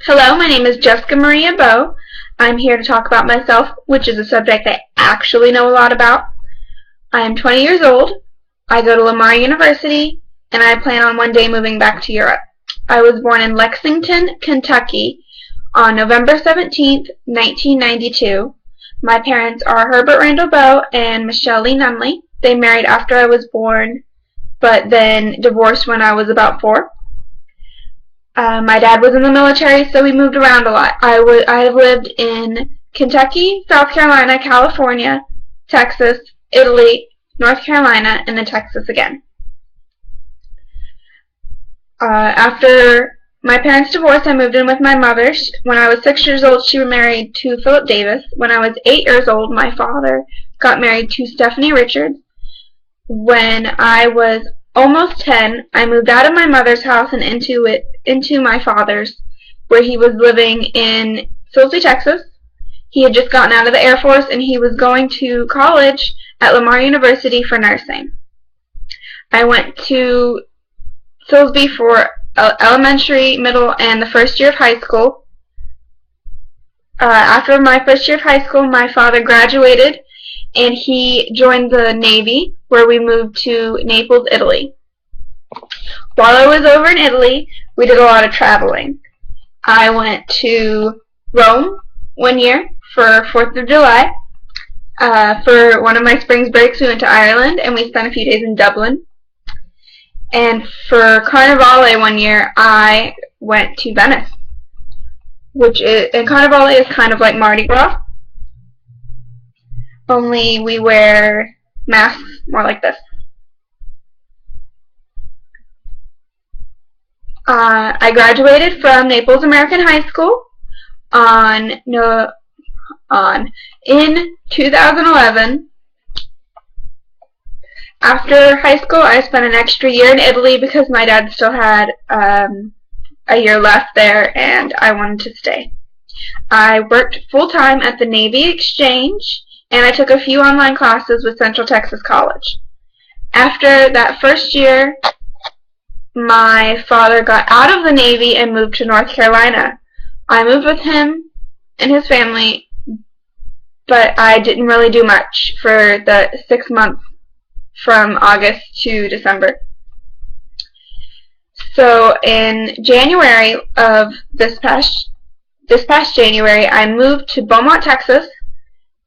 Hello, my name is Jessica Maria Bowe. I'm here to talk about myself, which is a subject I actually know a lot about. I am 20 years old. I go to Lamar University, and I plan on one day moving back to Europe. I was born in Lexington, Kentucky on November 17th, 1992. My parents are Herbert Randall Bowe and Michelle Lee Nunley. They married after I was born, but then divorced when I was about 4. My dad was in the military, so we moved around a lot. I've lived in Kentucky, South Carolina, California, Texas, Italy, North Carolina, and then Texas again. After my parents' divorce, I moved in with my mother. When I was 6 years old, she was married to Philip Davis. When I was 8 years old, my father got married to Stephanie Richards. When I was almost 10, I moved out of my mother's house and into my father's, where he was living in Silsbee, Texas. He had just gotten out of the Air Force, and he was going to college at Lamar University for nursing. I went to Silsbee for elementary, middle, and the first year of high school. After my first year of high school, my father graduated, and he joined the Navy, where we moved to Naples, Italy. While I was over in Italy, we did a lot of traveling. I went to Rome one year for 4th of July. For one of my spring breaks, we went to Ireland, and we spent a few days in Dublin. And for Carnivale one year, I went to Venice, and Carnivale is kind of like Mardi Gras, only we wear masks more like this. I graduated from Naples American High School in 2011. After high school, I spent an extra year in Italy because my dad still had a year left there, and I wanted to stay. I worked full-time at the Navy Exchange, and I took a few online classes with Central Texas College. After that first year, my father got out of the Navy and moved to North Carolina. I moved with him and his family, but I didn't really do much for the 6 months from August to December. So in January of this past January, I moved to Beaumont, Texas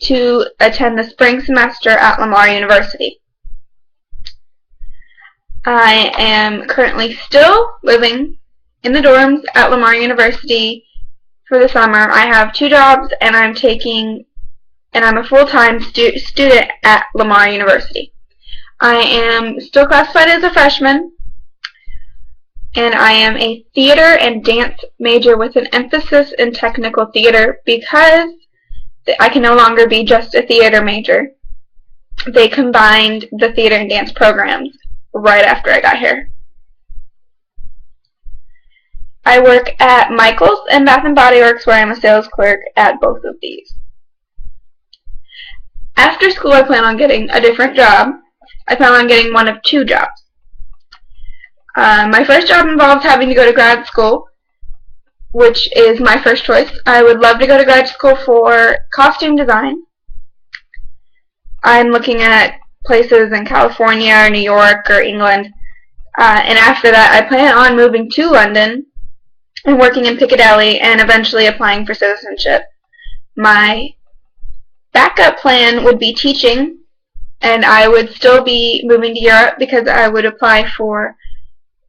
to attend the spring semester at Lamar University. I am currently still living in the dorms at Lamar University for the summer. I have 2 jobs, and I'm a full-time student at Lamar University. I am still classified as a freshman, and I am a theater and dance major with an emphasis in technical theater because I can no longer be just a theater major. They combined the theater and dance programs right after I got here. I work at Michael's and Bath & Body Works, where I'm a sales clerk at both of these. After school, I plan on getting a different job. I plan on getting one of 2 jobs. My first job involves having to go to grad school, which is my first choice. I would love to go to grad school for costume design. I'm looking at places in California or New York or England. And after that, I plan on moving to London and working in Piccadilly and eventually applying for citizenship. My backup plan would be teaching, and I would still be moving to Europe because I would apply for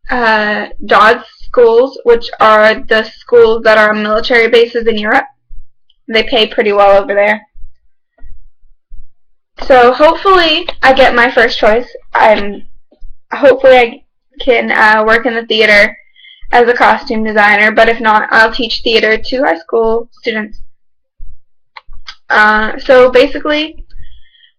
DODS schools, which are the schools that are on military bases in Europe. They pay pretty well over there. So hopefully I get my first choice. Hopefully I can work in the theater as a costume designer, but if not, I'll teach theater to high school students. So basically,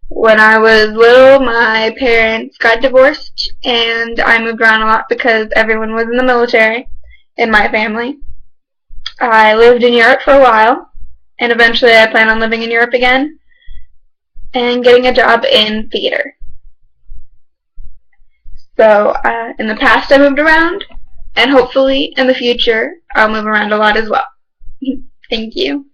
when I was little, my parents got divorced, and I moved around a lot because everyone was in the military in my family. I lived in Europe for a while, and eventually I plan on living in Europe again and getting a job in theater. So in the past I moved around, and hopefully in the future I'll move around a lot as well. Thank you.